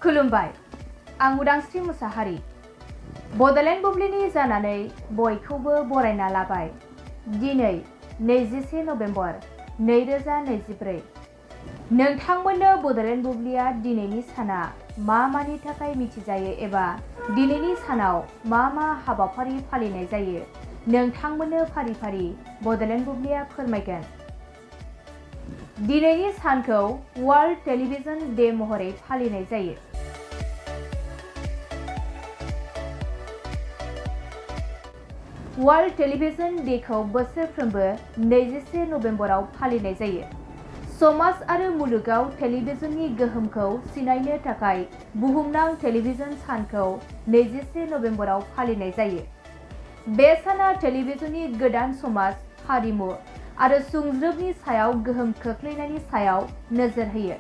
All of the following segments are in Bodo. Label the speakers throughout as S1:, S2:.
S1: खुलुमबाय, आं उदांस्रि मुसाहारि। बड'लेण्ड बुब्लिनि जानानै बयखौबो बरायना लाबाय। दिनै 21 नभेम्बर 2024। नोंथांमोननो बड'लेण्ड बुब्लिया दिनैनि साना मा मानि थाखाय मिथिजायो एबा दिनैनि सानाव मा मा हाबाफारि फालिनाय जायो, नोंथांमोननो फारि फारि बड'लेण्ड बुब्लिया फोरमायगोन। दिनैनि सानखौ वर्ल्ड टेलिभिजन डे महरै फालिनाय जायो। वर्ल्ड टेलिभिजन डेखौ बोसोरफ्रोमबो 21 नभेम्बराव फालिनाय जायो। समाज आरो मुलुगाव टेलिभिजननि गोहोमखौ सिनायनो थाखाय बुहुमनां टेलिभिजन सानखौ 21 नभेम्बराव फालिनाय जायो। बे साना टेलिभिजननि गोदान समाज, हारिमु आरो सुंज्रोबनि सायाव गोहोम खोख्लैनायनि सायाव नोजोर होयो।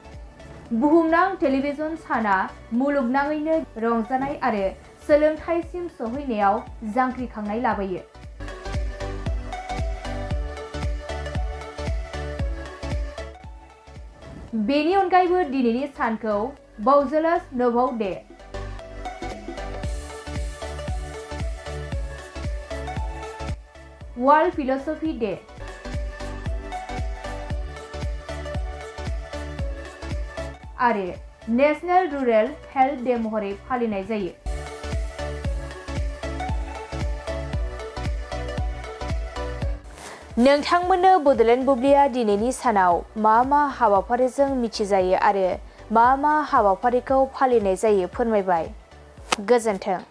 S1: बुहुमनां टेलिभिजन साना मुलुगनाङैनो रंजानाय आरो सोलोंथाइसिम सौहैनायाव जांख्रिखांनाय लाबोयो। बेनि अनगायैबो दिनैनि सानखौ बौजोलस नोभौ डे, वर्ल्ड फिलसफी डे आरो नेशनेल रुरेल हेल्थ डे महरै फालिनाय जायो। नोंथांमोननो बड'लेण्ड बुब्लिया दिनैनि सानाव मा मा हाबाफारिजों मिथिजायो आरो मा मा हाबाफारिखौ फालिनाय जायो फोरमायबाय। गोजोन्थों।